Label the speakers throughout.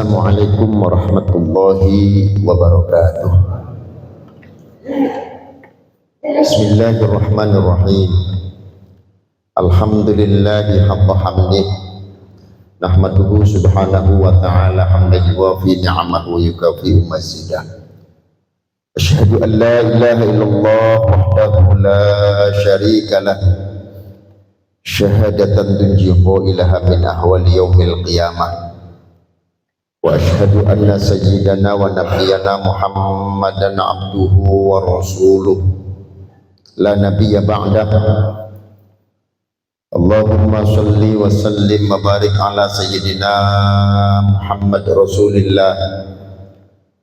Speaker 1: Assalamualaikum warahmatullahi wabarakatuh. Bismillahirrahmanirrahim. Alhamdulillahi haqqa hamdih. Nahmaduhu subhanahu wa ta'ala hamdan yuwafi ni'amahu wa yukafi'u mazidah. Asyhadu an la ilaha illallah wahdahu la syarika lah. Syahadatan tunjihu ilaha min ahwali yaumil qiyamah. Wa asyhadu anna sayyidana wa nabiyyana Muhammadan abduhu wa rasuluh la nabiyya ba'dah. Allahumma salli wa sallim wa barik ala sayyidina Muhammad rasulillah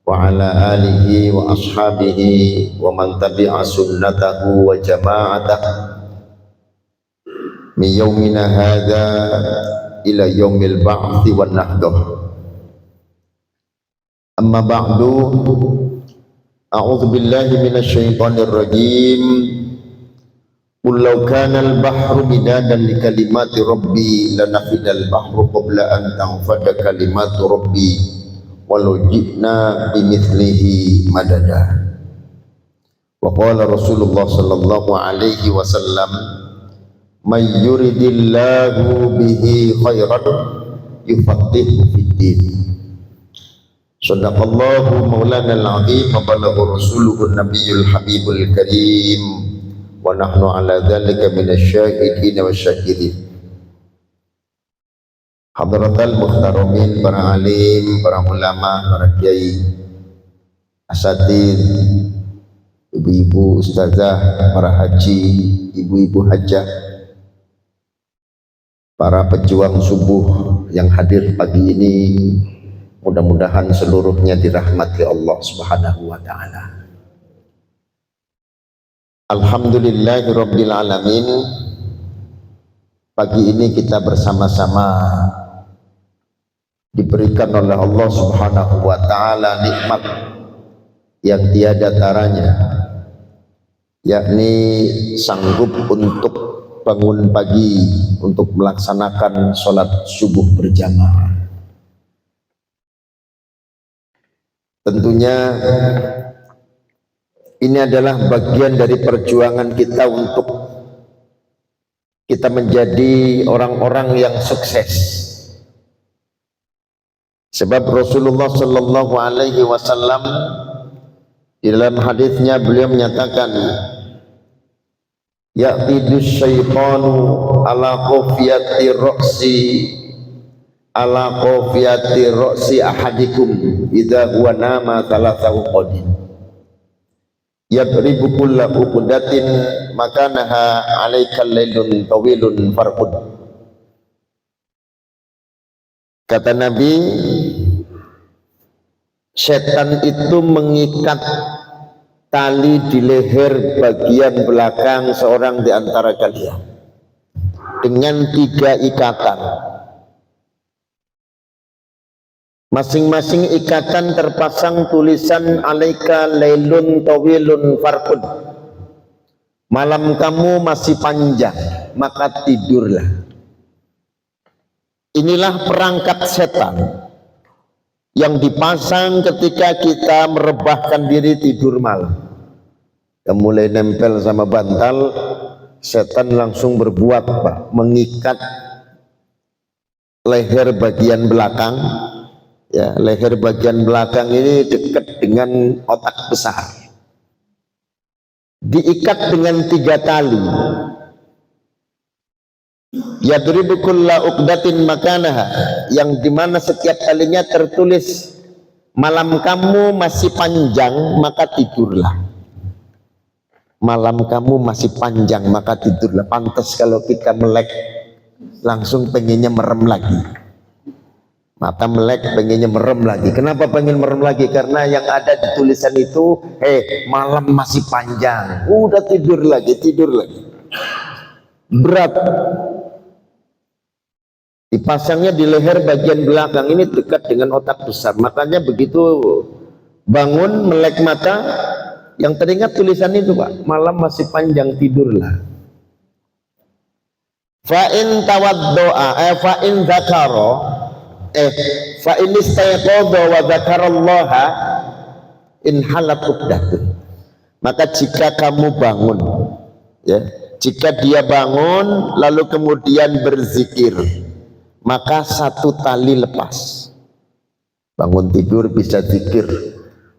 Speaker 1: wa ala alihi wa ashabihi wa man tabi'a sunnatahu wa jama'atah min yaumina hadha ila yaumil ba'thi wan nahdah. Amma ba'du, a'udzu billahi minasy syaithanir rajim. Qul law kana al-bahru midadan li kalimati rabbi lanafidal bahru qabla an tanfada kalimatu rabbi walau ji'na bimithlihi madada. Wa qala Rasulullah sallallahu alaihi wasallam, may yuridillahu bihi khairan yufaqihu fiddin. Shadaqallahu maulana al-azim wa balagha rasuluhu nabiyul habibul karim wa nahnu ala dhalika minasyahidin wa syakirin. Hadratal muhtaramin, para alim, para ulama, para kiai, asatid, ibu-ibu ustazah, para haji, ibu-ibu hajjah, para pejuang subuh yang hadir pagi ini, mudah-mudahan seluruhnya dirahmati Allah Subhanahu wa ta'ala. Alhamdulillahirabbil alamin. Pagi ini kita bersama-sama diberikan oleh Allah Subhanahu wa ta'ala nikmat yang tiada taranya, yakni sanggup untuk bangun pagi untuk melaksanakan sholat subuh berjamaah. Tentunya ini adalah bagian dari perjuangan kita untuk kita menjadi orang-orang yang sukses. Sebab Rasulullah sallallahu alaihi wasallam di dalam hadisnya beliau menyatakan, ya'tidus syaitanu ala qafiyati ra'si ahadikum idza huwa nama thalathahu qadin yadribu kulla uqdatin makanaha alaika laylun tawilun farqud. Kata Nabi, setan itu mengikat tali di leher bagian belakang seorang di antara kalian dengan 3 ikatan. Masing-masing ikatan terpasang tulisan alaika lailun tawilun farqud. Malam kamu masih panjang, maka tidurlah. Inilah perangkat setan yang dipasang ketika kita merebahkan diri tidur malam. Mulai nempel sama bantal, setan langsung berbuat mengikat leher bagian belakang. Ya, leher bagian belakang ini dekat dengan otak besar. Diikat dengan 3 tali. Yadribu kulla uqdatin makanaha, yang dimana setiap talinya tertulis malam kamu masih panjang maka tidurlah. Malam kamu masih panjang maka tidurlah. Pantas kalau kita melek langsung pengennya merem lagi. Mata melek pengennya merem lagi. Kenapa pengen merem lagi? Karena yang ada di tulisan itu, malam masih panjang, udah tidur lagi. Berat. Dipasangnya di leher bagian belakang ini dekat dengan otak besar. Makanya begitu bangun melek mata, yang teringat tulisan itu, Pak, malam masih panjang, tidurlah. Fa in tawaddoa fa in dzakara fa in istayqadha wa dzakarallaha in halat uqdatun. Maka jika kamu bangun, ya, jika dia bangun lalu kemudian berzikir, maka satu tali lepas. Bangun tidur bisa zikir,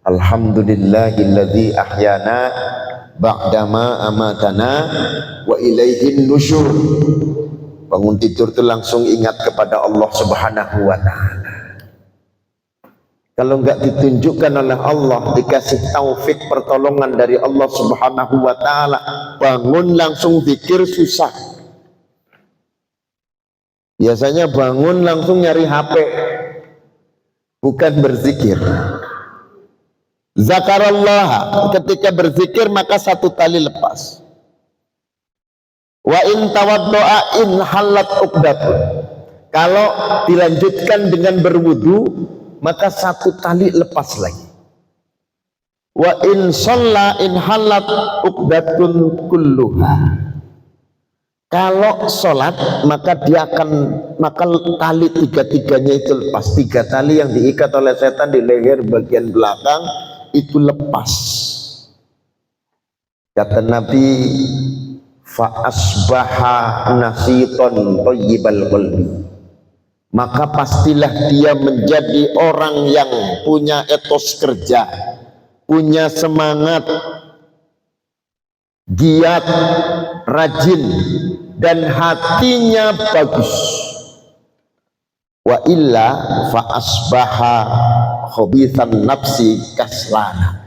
Speaker 1: alhamdulillahilladzi ahyana ba'dama amatana wa ilaihin nusyur. Bangun tidur itu langsung ingat kepada Allah Subhanahu wa ta'ala. Kalau enggak ditunjukkan oleh Allah, dikasih taufik pertolongan dari Allah Subhanahu wa ta'ala, bangun langsung zikir susah. Biasanya bangun langsung nyari HP, bukan berzikir. Zakarallah, ketika berzikir maka satu tali lepas. Wa in tawaddo'a in halat uqdatun. Kalau dilanjutkan dengan berwudu, maka satu tali lepas lagi. Wa in shalla in halat uqdatun kulluha. Kalau sholat maka dia akan, maka tali tiga-tiganya itu lepas. 3 tali yang diikat oleh setan di leher bagian belakang itu lepas. Kata Nabi, fa asbaha nasiton thayyibal qalbi. Maka pastilah dia menjadi orang yang punya etos kerja, punya semangat, giat, rajin, dan hatinya bagus. Wa illa fa asbaha khabithan nafsi kaslana.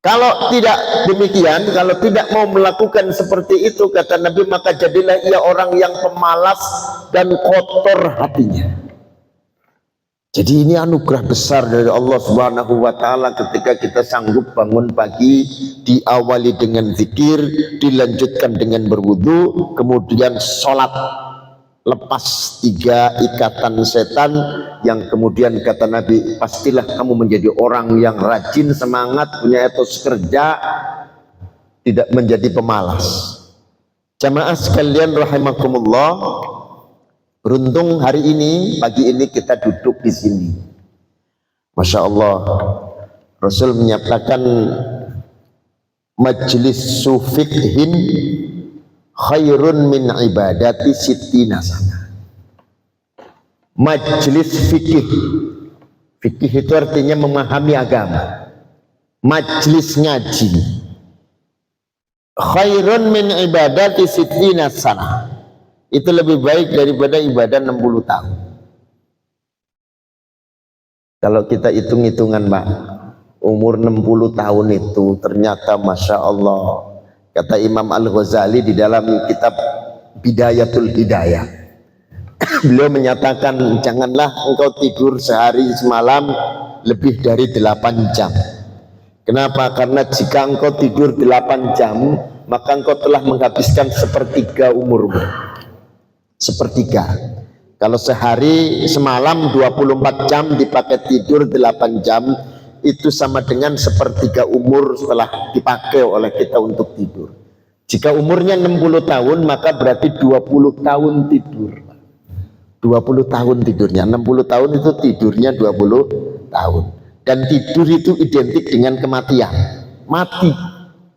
Speaker 1: Kalau tidak demikian, kalau tidak mau melakukan seperti itu, kata Nabi, maka jadilah ia orang yang pemalas dan kotor hatinya. Jadi ini anugerah besar dari Allah Subhanahu wa ta'ala ketika kita sanggup bangun pagi, diawali dengan zikir, dilanjutkan dengan berwudu, kemudian sholat, lepas 3 ikatan setan yang kemudian kata Nabi, pastilah kamu menjadi orang yang rajin, semangat, punya etos kerja, tidak menjadi pemalas. Jamaah sekalian rahimakumullah, beruntung hari ini, pagi ini kita duduk di sini. Masya Allah, Rasul menyatakan majlis sufikhin khairun min ibadati sittina sana. Majlis fikih, fikih itu artinya memahami agama. Majlis ngaji khairun min ibadati sittina sana, itu lebih baik daripada ibadah 60 tahun. Kalau kita hitung-hitungan Pak, umur 60 tahun itu ternyata Masya Allah. Kata Imam Al-Ghazali di dalam kitab Bidayatul Hidayah, beliau menyatakan, janganlah engkau tidur sehari semalam lebih dari 8 jam. Kenapa? Karena jika engkau tidur 8 jam, maka engkau telah menghabiskan 1/3 umurmu. 1/3. Kalau sehari semalam 24 jam dipakai tidur 8 jam, itu sama dengan 1/3 umur setelah dipakai oleh kita untuk tidur. Jika umurnya 60 tahun, maka berarti 20 tahun tidur. 20 tahun tidurnya, 60 tahun itu tidurnya 20 tahun. Dan tidur itu identik dengan kematian. Mati.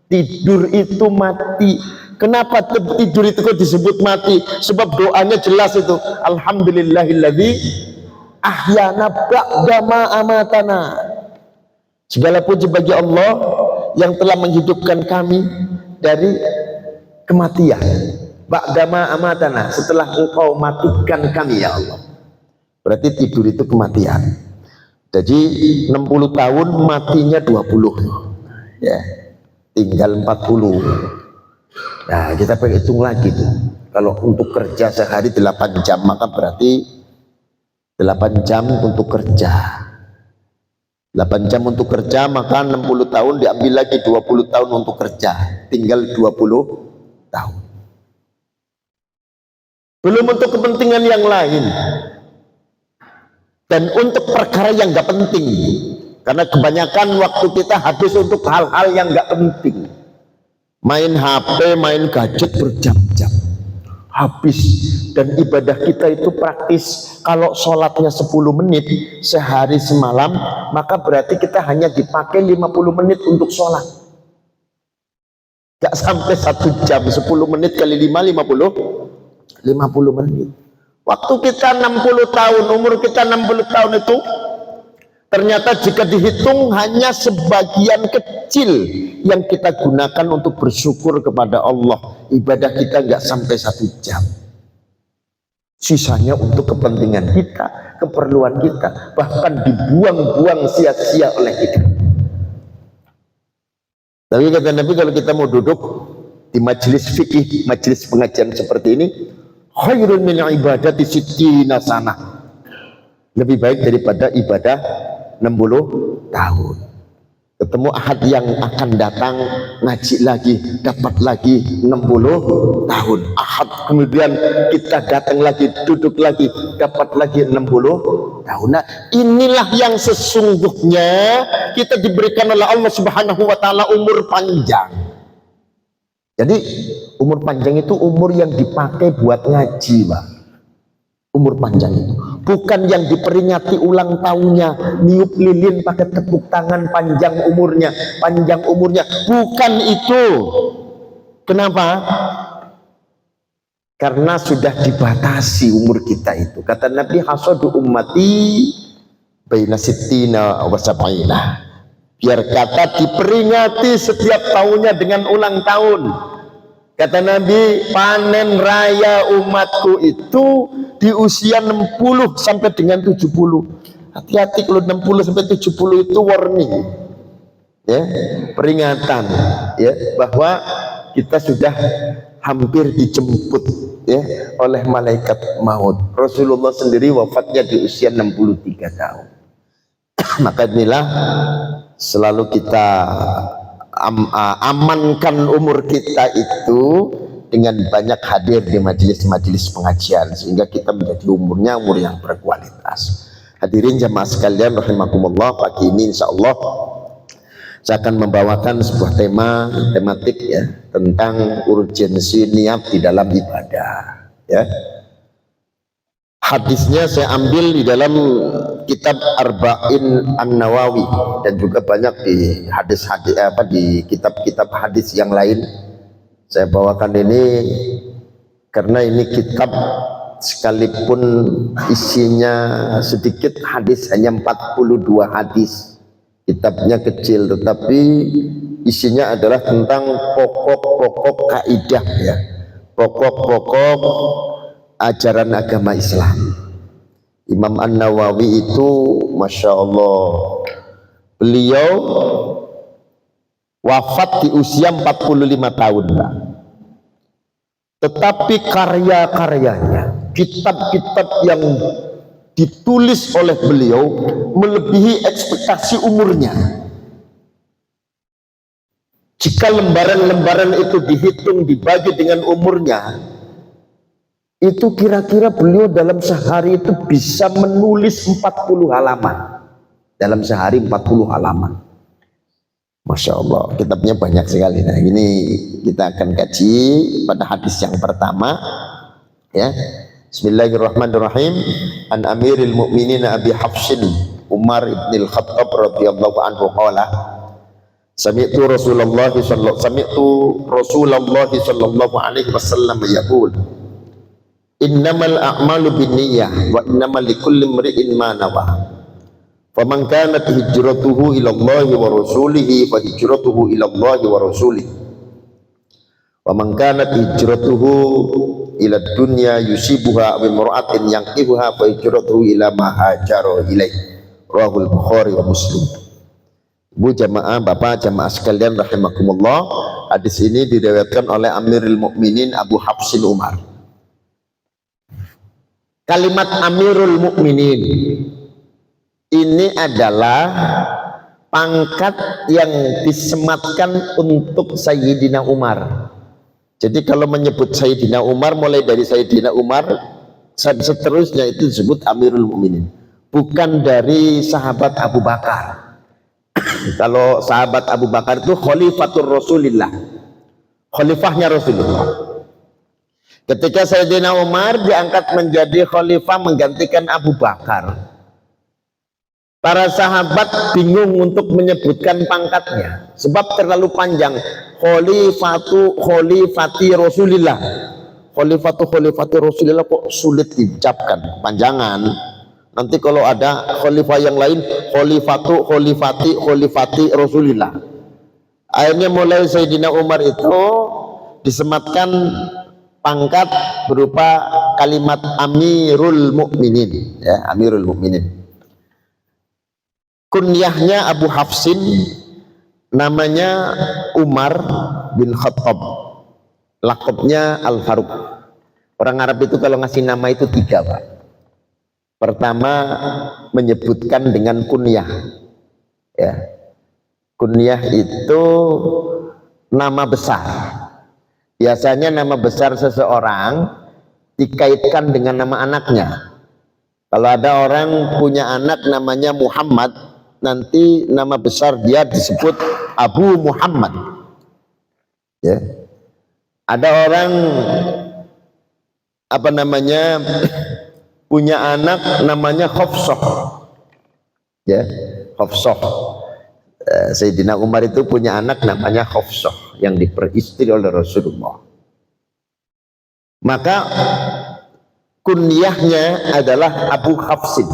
Speaker 1: Tidur itu mati. Kenapa tidur itu kok disebut mati? Sebab doanya jelas itu. Alhamdulillahilladzi ahyana ba'da ma amatana. Segala puji bagi Allah yang telah menghidupkan kami dari kematian. Ba'dama amatana, setelah engkau matikan kami ya Allah. Berarti tidur itu kematian. Jadi 60 tahun matinya 20. Ya. Tinggal 40. Nah, kita pengen hitung lagi tuh. Kalau untuk kerja sehari 8 jam, maka berarti 8 jam untuk kerja. 8 jam untuk kerja, maka 60 tahun diambil lagi 20 tahun untuk kerja, tinggal 20 tahun. Belum untuk kepentingan yang lain dan untuk perkara yang gak penting, karena kebanyakan waktu kita habis untuk hal-hal yang gak penting. Main HP, main gadget berjam-jam. habis. Dan ibadah kita itu praktis. Kalau sholatnya 10 menit sehari semalam, maka berarti kita hanya dipakai 50 menit untuk sholat. Gak sampai 1 jam, 10 menit kali 5, 50 menit. Waktu kita 60 tahun, umur kita 60 tahun itu, ternyata jika dihitung hanya sebagian kecil yang kita gunakan untuk bersyukur kepada Allah. Ibadah kita nggak sampai 1 jam. Sisanya untuk kepentingan kita, keperluan kita, bahkan dibuang-buang sia-sia oleh kita. Tapi kata Nabi, kalau kita mau duduk di majelis fikih, majelis pengajian seperti ini, khairun min ibadati sittina sanah, lebih baik daripada ibadah 60 tahun. Ketemu ahad yang akan datang, ngaji lagi, dapat lagi 60 tahun. Ahad kemudian kita datang lagi, duduk lagi, dapat lagi 60 tahun. Nah, inilah yang sesungguhnya kita diberikan oleh Allah Subhanahu wa taala, umur panjang. Jadi umur panjang itu umur yang dipakai buat ngaji, Pak. Umur panjang itu bukan yang diperingati ulang tahunnya, niup lilin pakai tepuk tangan, panjang umurnya, bukan itu. Kenapa? Karena sudah dibatasi umur kita itu. Kata Nabi, hasadu ummati baina sittina wa sab'ina. Biar kata diperingati setiap tahunnya dengan ulang tahun. Kata Nabi, panen raya umatku itu di usia 60 sampai dengan 70. Hati-hati kalau 60 sampai 70 itu warning, ya, peringatan, ya, bahwa kita sudah hampir dijemput, ya, oleh malaikat maut. Rasulullah sendiri wafatnya di usia 63 tahun. Maka inilah selalu kita amankan umur kita itu dengan banyak hadir di majelis-majelis pengajian, sehingga kita menjadi umur yang berkualitas. Hadirin jamaah sekalian rahimakumullah, pagi ini insya Allah saya akan membawakan sebuah tematik, ya, tentang urgensi niat di dalam ibadah, ya. Hadisnya saya ambil di dalam kitab Arba'in An-Nawawi dan juga banyak di hadis-hadis di kitab-kitab hadis yang lain. Saya bawakan ini karena ini kitab sekalipun isinya sedikit hadis, hanya 42 hadis. Kitabnya kecil tetapi isinya adalah tentang pokok-pokok kaidah, ya. Pokok-pokok ajaran agama Islam. Imam An-Nawawi itu Masya Allah, beliau wafat di usia 45 tahun, Pak. Tetapi karya-karyanya, kitab-kitab yang ditulis oleh beliau melebihi ekspektasi umurnya. Jika lembaran-lembaran itu dihitung, dibagi dengan umurnya, itu kira-kira beliau dalam sehari itu bisa menulis 40 halaman. Dalam sehari 40 halaman. Masya Allah, kitabnya banyak sekali. Nah, ini kita akan kaji pada hadis yang pertama, ya. Bismillahirrahmanirrahim. An Amiril Mukminin Abi Hafsin Umar ibn al-Khattab radhiyallahu anhu qala, Sami'tu Rasulullah sallallahu alaihi wasallam yaqul, innamal a'malu binniyah wa innamal likulli imri'in ma nawa. Faman kanat hijratuhu ila Allah wa rasulihi fa hijratuhu ila Allah wa rasulihi. Wa man kanat hijratuhu ila dunya yusibuha wa imra'atin yanqihuha fa hijratuhu ila ma hajara ilaihi. Rahul Bukhari wa Muslim. Bu jamaah, Bapak jamaah sekalian rahimakumullah, hadis ini diriwayatkan oleh Amirul Mukminin Abu Hafsin Umar. Kalimat Amirul Mukminin ini adalah pangkat yang disematkan untuk Sayyidina Umar. Jadi kalau menyebut Sayyidina Umar, mulai dari Sayyidina Umar seterusnya itu disebut Amirul Mukminin, bukan dari sahabat Abu Bakar. Kalau sahabat Abu Bakar itu Khalifatur Rasulillah, khalifahnya Rasulullah. Ketika Sayyidina Umar diangkat menjadi khalifah menggantikan Abu Bakar, para sahabat bingung untuk menyebutkan pangkatnya sebab terlalu panjang. Khalifati Rasulillah, khalifati Rasulillah kok sulit diucapkan, panjangan. Nanti kalau ada khalifah yang lain, khalifati Rasulillah. Akhirnya mulai Sayyidina Umar itu disematkan pangkat berupa kalimat Amirul Mukminin, ya, Amirul Mukminin. Kunyahnya Abu Hafsin, namanya Umar bin Khattab, lakabnya Al-Faruq. Orang Arab itu kalau ngasih nama itu 3, Pak. Pertama menyebutkan dengan kunyah, ya. Kunyah itu nama besar. Biasanya nama besar seseorang dikaitkan dengan nama anaknya. Kalau ada orang punya anak namanya Muhammad, nanti nama besar dia disebut Abu Muhammad, ya. Ada orang punya anak namanya Hafsah, ya, Hafsah. Sayyidina Umar itu punya anak namanya Hafsah yang diperistri oleh Rasulullah. Maka kunyahnya adalah Abu Hafsin.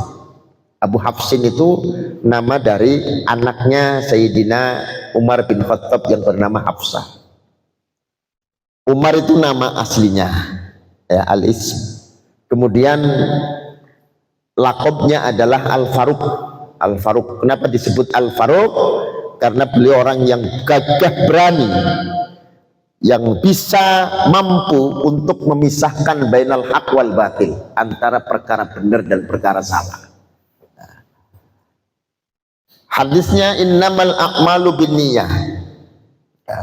Speaker 1: Abu Hafsin itu nama dari anaknya Sayyidina Umar bin Khattab yang bernama Hafsah. Umar itu nama aslinya, ya, al-ism. Kemudian lakabnya adalah Al-Faruq. Al-Faruq. Kenapa disebut Al-Faruq? Karena beliau orang yang gagah berani, yang bisa mampu untuk memisahkan bainal haq wal batil, antara perkara benar dan perkara salah. Hadisnya innamal a'malu binniyah, ya.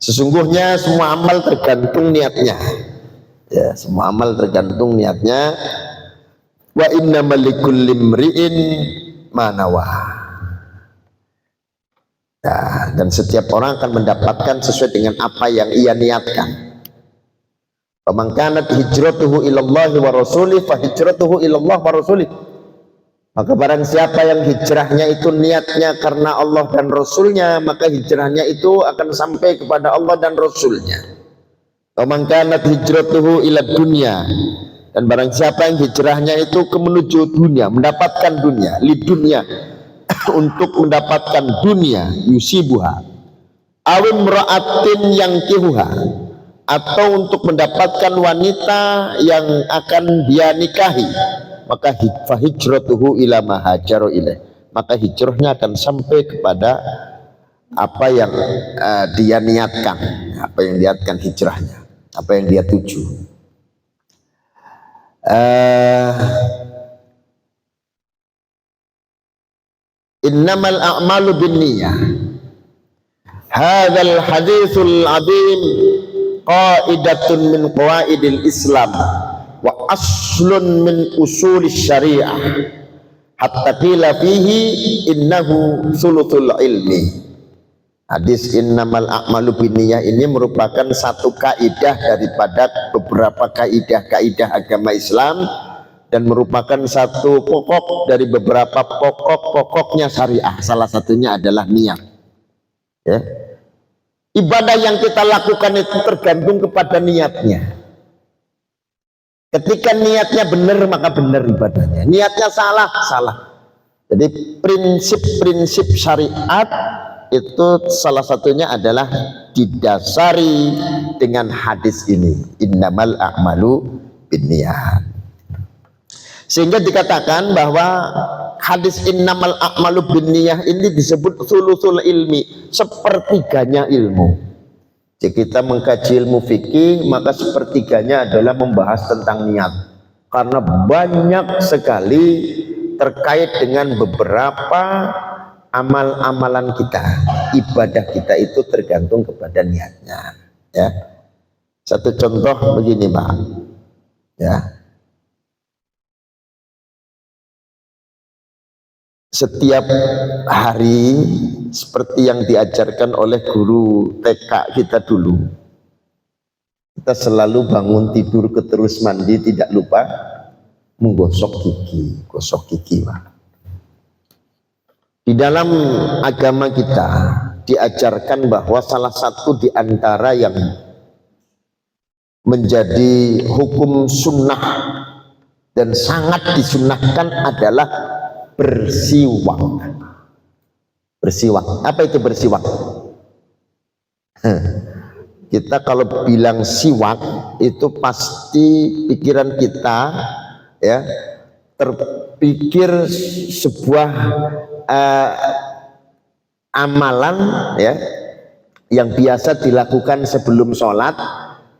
Speaker 1: Sesungguhnya semua amal tergantung niatnya, ya, semua amal tergantung niatnya. Wa innamal likulli imri'in ma nawa, ya, dan setiap orang akan mendapatkan sesuai dengan apa yang ia niatkan. Faman kanat hijratuhu ilallahi wa rasulih fa hijratuhu ilallah wa rasulih. Maka barang siapa yang hijrahnya itu niatnya karena Allah dan Rasulnya, maka hijrahnya itu akan sampai kepada Allah dan Rasulnya. Faman kanat hijratuhu ila dunya, dan barang siapa yang hijrahnya itu ke menuju dunia, mendapatkan dunia, li dunia, untuk mendapatkan dunia, yusibuha awim ra'atin yang kihuha, atau untuk mendapatkan wanita yang akan dia nikahi, maka hijratuhu ila ma hajaru ilaih, maka hijrahnya akan sampai kepada apa yang dia niatkan, apa yang niatkan hijrahnya, apa yang dia tuju. Innamal a'malu binniyah. Hadzal haditsul azim qaidatun min qawaidil Islam wa aslun min usulis syariah, hatta qila fihi innahu sulutul ilmi. Hadis innamal a'malu binniyah ini merupakan satu kaidah daripada beberapa kaidah-kaidah agama Islam, dan merupakan satu pokok dari beberapa pokok-pokoknya syariah. Salah satunya adalah niat, ya. Ibadah yang kita lakukan itu tergantung kepada niatnya. Ketika niatnya benar, maka benar ibadahnya. Niatnya salah, salah. Jadi prinsip-prinsip syariat itu salah satunya adalah didasari dengan hadis ini, innamal a'malu binniyat. Sehingga dikatakan bahwa hadis innamal a'malu binniyah ini disebut sulusul ilmi, sepertiganya ilmu. Jika kita mengkaji ilmu fikih, maka sepertiganya adalah membahas tentang niat, karena banyak sekali terkait dengan beberapa amal-amalan kita, ibadah kita itu tergantung kepada niatnya, ya. Satu contoh begini, Pak, ya. Setiap hari seperti yang diajarkan oleh guru TK kita dulu, kita selalu bangun tidur terus mandi tidak lupa menggosok gigi, gosok gigi, Pak. Di dalam agama kita diajarkan bahwa salah satu di antara yang menjadi hukum sunnah dan sangat disunnahkan adalah bersiwak. Bersiwak. Apa itu bersiwak? Kita kalau bilang siwak itu pasti pikiran kita ya terpikir sebuah amalan ya yang biasa dilakukan sebelum sholat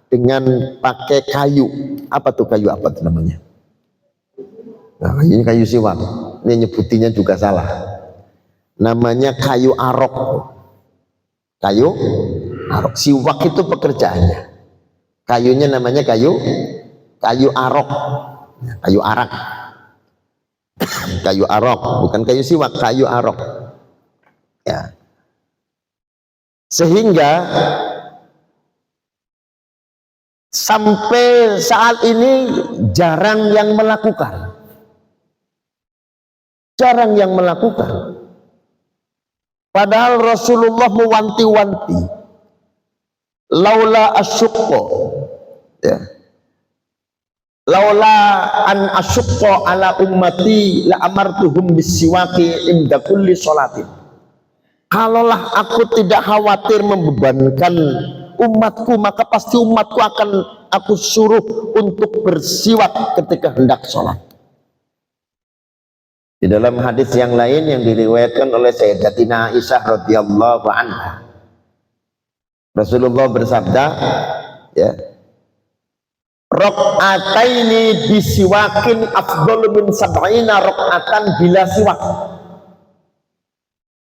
Speaker 1: dengan pakai kayu. Apa tuh kayu, apa tuh namanya? Nah, ini kayu siwak. Ini nyebutinya juga salah. Namanya kayu arok. Kayu arok. Siwak itu pekerjaannya. Kayunya namanya kayu arok. Kayu arak. Kayu arok, bukan kayu siwak, kayu arok. Ya. Sehingga sampai saat ini jarang yang melakukan. Jarang yang melakukan. Padahal Rasulullah mewanti-wanti. Laula asyukko. Ya. Laula an asyukko ala ummati la amartuhum bisiwaki inda kulli sholatin. Kalaulah aku tidak khawatir membebankan umatku, maka pasti umatku akan aku suruh untuk bersiwak ketika hendak sholat. Di dalam hadis yang lain yang diriwayatkan oleh Sayyidatina Aisyah radhiyallahu anha, Rasulullah bersabda, ya, rakaataini bisiwakin afdalu min sab'ina rakaatan bila siwak.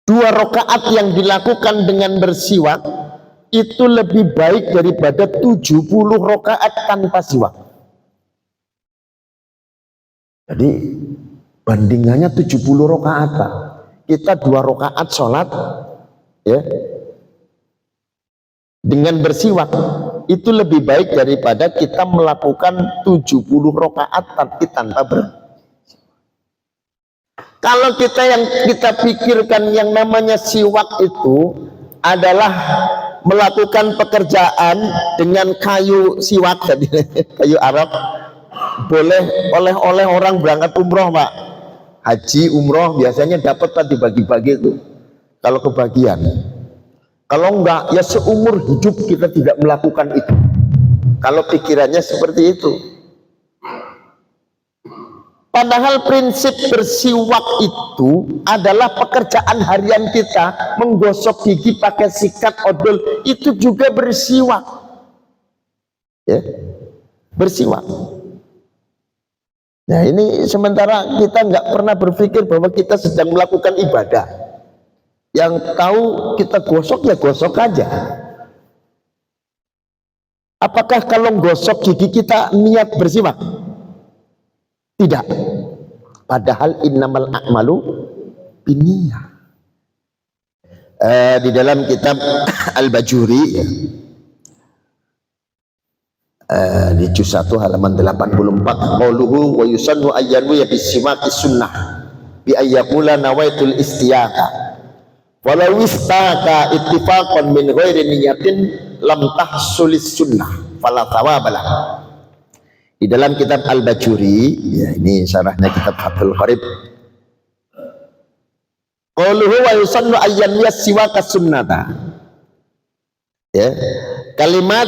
Speaker 1: 2 rakaat yang dilakukan dengan bersiwak itu lebih baik daripada 70 rakaat tanpa siwak. Jadi bandingannya 70 rakaat, Pak. Kita 2 rakaat sholat ya dengan bersiwak itu lebih baik daripada kita melakukan 70 rakaat tapi tanpa bersiwak. Kalau kita pikirkan yang namanya siwak itu adalah melakukan pekerjaan dengan kayu siwak, kayu arok, boleh oleh orang berangkat umroh, Pak. Haji umroh biasanya dapat, Pak, dibagi-bagi itu kalau kebagian. Kalau enggak ya seumur hidup kita tidak melakukan itu kalau pikirannya seperti itu. Padahal prinsip bersiwak itu adalah pekerjaan harian kita. Menggosok gigi pakai sikat odol itu juga bersiwak ya, bersiwak. Nah ini sementara kita nggak pernah berpikir bahwa kita sedang melakukan ibadah. Yang tahu kita gosok ya gosok aja. Apakah kalau gosok gigi kita niat bersiwak? Tidak. Padahal innamal a'malu binniyah. Di dalam kitab Al-Bajuri ya, di juz 1 halaman 84, qauluhu wa yusannu ayyanwi ya bisiwaki sunnah bi ayyaqula nawaitul istiyaqa walau istaka ittifaqan min ghairi niyatin lam tahsulis sunnah fala thawabalah. Di dalam kitab Al-Bajuri ya, ini syarahnya kitab Fathul Qarib, qauluhu wa yusannu ayyanwi siwaka sunnata ya, kalimat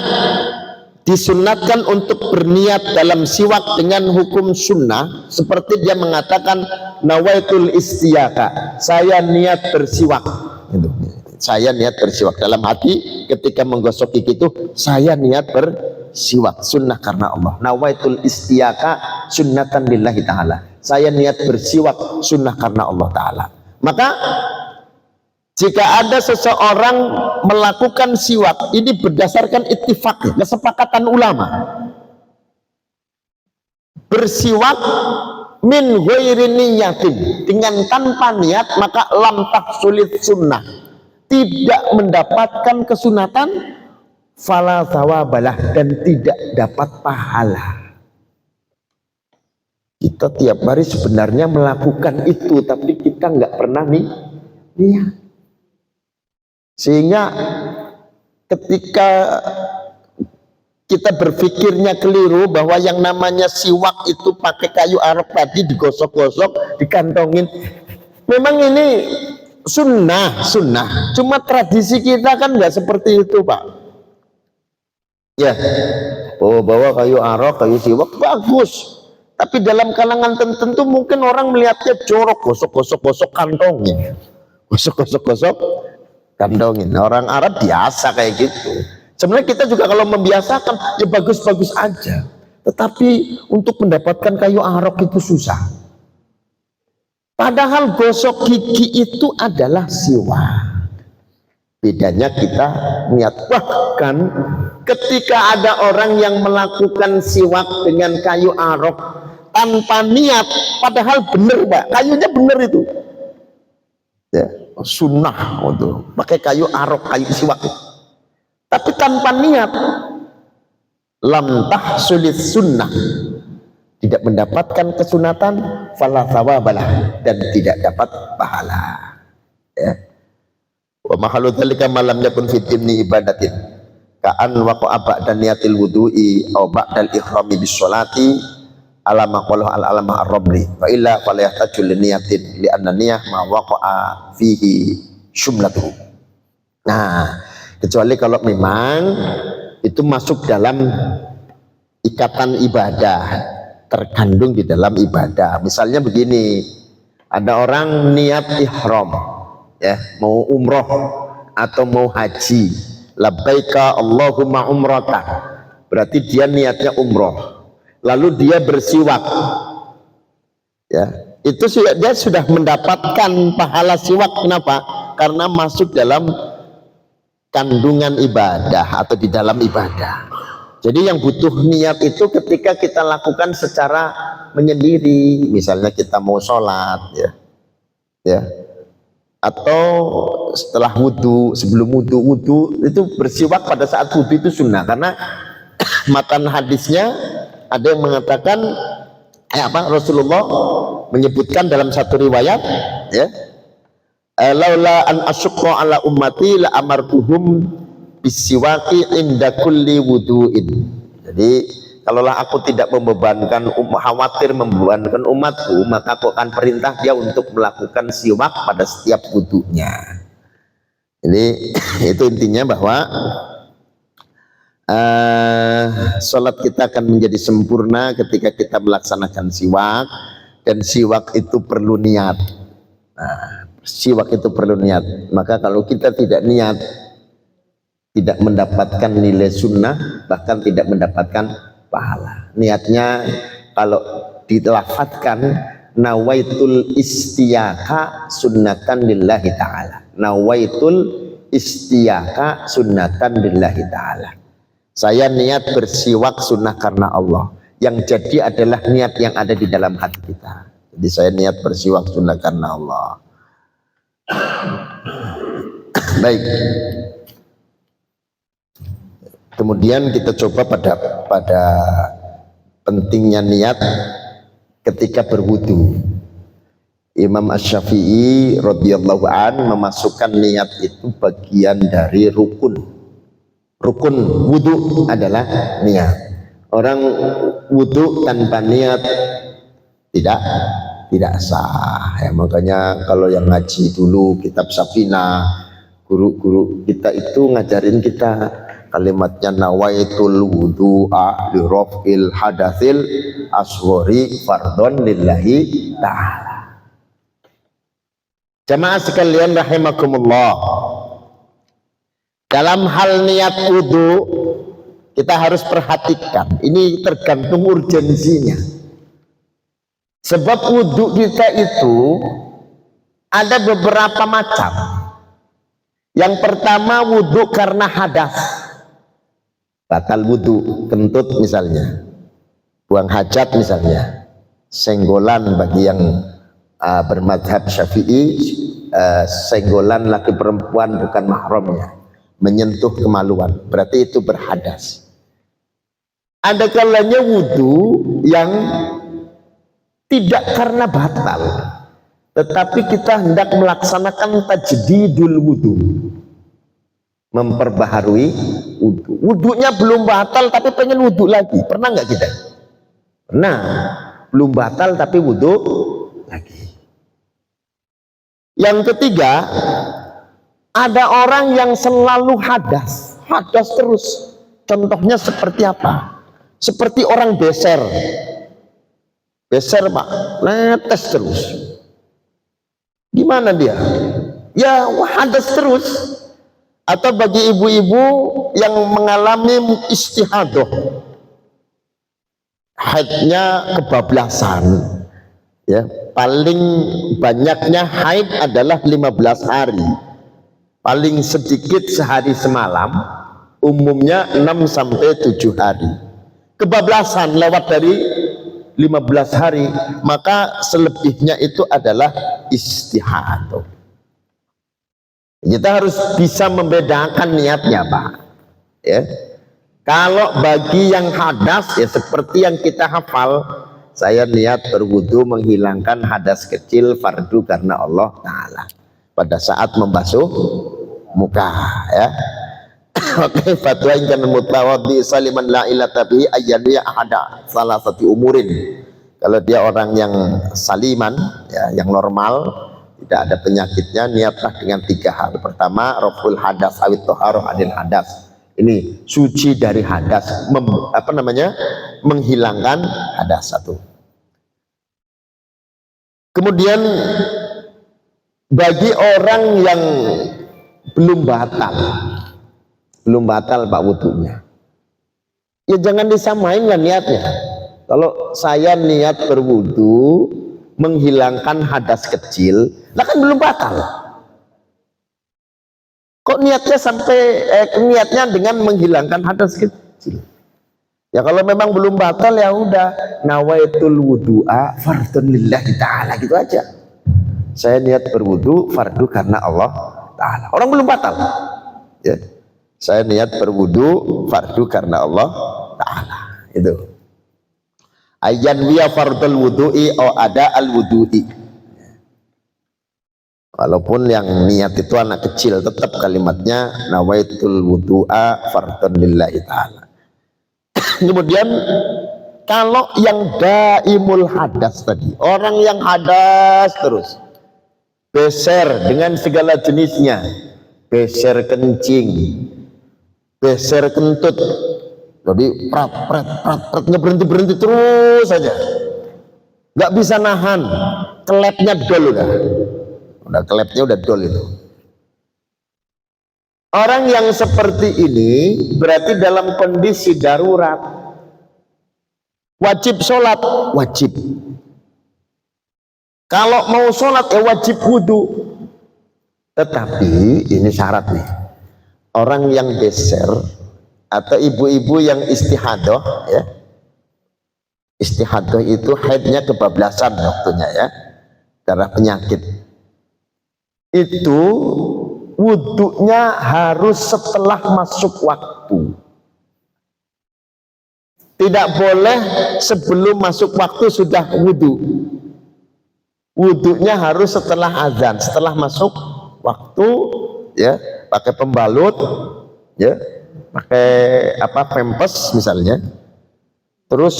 Speaker 1: disunatkan untuk berniat dalam siwak dengan hukum sunnah seperti dia mengatakan nawaitul istiyaka, saya niat bersiwak itu. Saya niat bersiwak dalam hati ketika menggosok gigi itu saya niat bersiwak sunnah karena Allah. Nawaitul istiyaka sunnatan lillahi ta'ala, saya niat bersiwak sunnah karena Allah ta'ala. Maka jika ada seseorang melakukan siwak ini berdasarkan ittifaq, kesepakatan ulama, bersiwak min ghairi niyatin, dengan tanpa niat, maka lam tahsulit sunnah, tidak mendapatkan kesunatan, fala thawabalah, dan tidak dapat pahala. Kita tiap hari sebenarnya melakukan itu, tapi kita nggak pernah niat. Sehingga ketika kita berpikirnya keliru bahwa yang namanya siwak itu pakai kayu arok tadi, digosok-gosok, dikantongin. Memang ini sunnah. Cuma tradisi kita kan nggak seperti itu, Pak. Ya, bawa kayu arok, kayu siwak bagus. Tapi dalam kalangan tertentu mungkin orang melihatnya jorok, gosok-gosok kantongin. Gosok-gosok kantongin. Orang Arab biasa kayak gitu. Sebenarnya kita juga kalau membiasakan ya bagus-bagus aja, tetapi untuk mendapatkan kayu arok itu susah. Padahal gosok gigi itu adalah siwak. Bedanya kita niat. Bahkan ketika ada orang yang melakukan siwak dengan kayu arok tanpa niat, padahal bener, Pak, kayunya bener itu. Ya, sunnah untuk pakai kayu arok, kayu siwak. Tapi tanpa niat, lam tahsulis sunnah, tidak mendapatkan kesunatan, fala thawabalah, dan tidak dapat pahala. Ya. Wa mahalu dzalika malam yakun fi timni ibadatin ka'an waqa'a ba'da niyatil wudu'i aw ba'dal ihrami bis sholati ala maqalah al alama ar-rabli fa illa fala yahtaju li niyatin li anna niyah ma waqa'a fihi syumlatuhu. Nah, kecuali kalau memang itu masuk dalam ikatan ibadah, terkandung di dalam ibadah. Misalnya begini, ada orang niat ihram, ya, mau umroh atau mau haji, labbaika Allahumma umrata, berarti dia niatnya umroh, lalu dia bersiwak, ya, itu dia sudah mendapatkan pahala siwak. Kenapa? Karena masuk dalam kandungan ibadah atau di dalam ibadah. Jadi yang butuh niat itu ketika kita lakukan secara menyendiri, misalnya kita mau sholat, ya, atau setelah wudhu, sebelum wudhu itu bersiwak pada saat wudhu itu sunnah, karena matan hadisnya ada yang mengatakan Rasulullah menyebutkan dalam satu riwayat, ya, laula an asyqa ala ummati la amartuhum bisiwaki inda kulli wudu'in. Jadi kalaulah aku tidak membebankan khawatir membebankan umatku, maka aku akan perintah dia untuk melakukan siwak pada setiap wudunya. Jadi itu intinya bahwa sholat kita akan menjadi sempurna ketika kita melaksanakan siwak, dan siwak itu perlu niat. Nah, siwak itu perlu niat. Maka kalau kita tidak niat, tidak mendapatkan nilai sunnah, bahkan tidak mendapatkan pahala. Niatnya kalau dilafadzkan nawaitul istiyaka sunnatan lillahi ta'ala, nawaitul istiyaka sunnatan lillahi ta'ala, saya niat bersiwak sunnah karena Allah. Yang jadi adalah niat yang ada di dalam hati kita. Jadi saya niat bersiwak sunnah karena Allah. Baik. Kemudian kita coba pada pentingnya niat ketika berwudu. Imam Asy-Syafi'i radhiyallahu an memasukkan niat itu bagian dari rukun. Rukun wudu adalah niat. Orang wudu tanpa niat tidak sah. Ya, makanya kalau yang ngaji dulu kitab Safinah, guru-guru kita itu ngajarin kita kalimatnya nawaitul wudu'a li raf'il hadatsil asghari fardhon lillahi ta'ala. Jamaah sekalian rahimakumullah, dalam hal niat wudu kita harus perhatikan, ini tergantung urgensinya. Sebab wudu kita itu ada beberapa macam. Yang pertama wudu karena hadas, batal wudu, kentut misalnya, buang hajat misalnya, senggolan bagi yang bermadhab Syafi'i, senggolan laki perempuan bukan mahramnya, menyentuh kemaluan, berarti itu berhadas. Ada kalanya wudu yang tidak karena batal, tetapi kita hendak melaksanakan tajdidul wudu, memperbaharui wudu. Wudunya belum batal tapi pengen wudu lagi. Pernah nggak kita? Pernah. Belum batal tapi wudu lagi. Yang ketiga, ada orang yang selalu hadas terus. Contohnya seperti apa? Seperti orang beser Pak, netes terus. Gimana dia? Ya hadas terus. Atau bagi ibu-ibu yang mengalami istihadah, haidnya kebablasan, ya, paling banyaknya haid adalah 15 hari, paling sedikit sehari semalam, umumnya 6 sampai 7 hari. Kebablasan lewat dari 15 hari, maka selebihnya itu adalah istihadah. Kita harus bisa membedakan niatnya, Pak. Ya. Kalau bagi yang hadas, ya seperti yang kita hafal, saya niat berwudu menghilangkan hadas kecil fardu karena Allah Ta'ala pada saat membasuh muka, ya. Oke, fatwa yang kan mutawaddi saliman la ilata bihi ayyadiyah ahada salah satu umurin. Kalau dia orang yang saliman, ya, yang normal, tidak ada penyakitnya, niatlah dengan 3 hal. Pertama, raful hadas awit toharoh adil hadas. Ini suci dari hadas, menghilangkan hadas satu. Kemudian bagi orang yang belum batal Pak wudunya, ya jangan disamain lah niatnya. Kalau saya niat berwudu menghilangkan hadas kecil, lah kan belum batal. Kok niatnya sampai niatnya dengan menghilangkan hadas kecil? Ya kalau memang belum batal, ya udah, nawaitul wudu'a fardun lillahi ta'ala, gitu aja. Saya niat berwudu fardu karena Allah Ta'ala. Orang belum batal, ya. Saya niat berwudu fardu karena Allah Ta'ala. Itu ayyan wiya fardul wudu'i o ada al wudu'i. Walaupun yang niat itu anak kecil, tetap kalimatnya nawaitul wudu'a fardun lillahi ta'ala. Kemudian kalau yang daimul hadas tadi, orang yang hadas terus, beser dengan segala jenisnya, beser kencing, beser kentut, jadi prat berhenti terus saja, nggak bisa nahan, kelepnya dol udah kelepnya udah dol itu. Orang yang seperti ini berarti dalam kondisi darurat, wajib sholat, wajib. Kalau mau sholat ya wajib wudhu. Tetapi ini syarat nih, orang yang beser atau ibu-ibu yang istihadah, ya, istihadah itu haidnya kebablasan waktunya, ya, darah penyakit, itu wudhunya harus setelah masuk waktu, tidak boleh sebelum masuk waktu sudah wudhu. Wudhunya harus setelah azan, setelah masuk waktu, ya, pakai pembalut, ya, pakai pempes misalnya, terus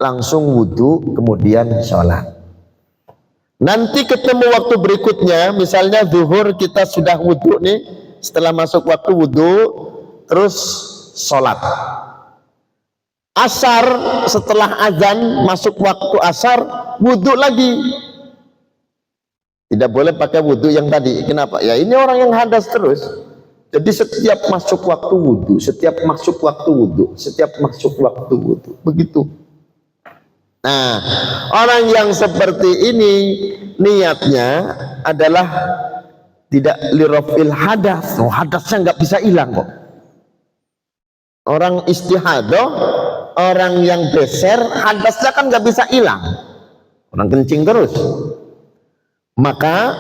Speaker 1: langsung wudhu kemudian sholat. Nanti ketemu waktu berikutnya, misalnya zuhur kita sudah wudhu nih, setelah masuk waktu wudhu terus sholat. Asar setelah azan masuk waktu asar wudhu lagi. Tidak boleh pakai wudhu yang tadi. Kenapa? Ya ini orang yang hadas terus. Jadi setiap masuk waktu wudhu, setiap masuk waktu wudhu, setiap masuk waktu wudhu, begitu. Nah, orang yang seperti ini niatnya adalah tidak lirafil hadas. Oh, hadasnya nggak bisa hilang kok. Orang istihadah, orang yang beser, hadasnya kan nggak bisa hilang. Orang kencing terus. Maka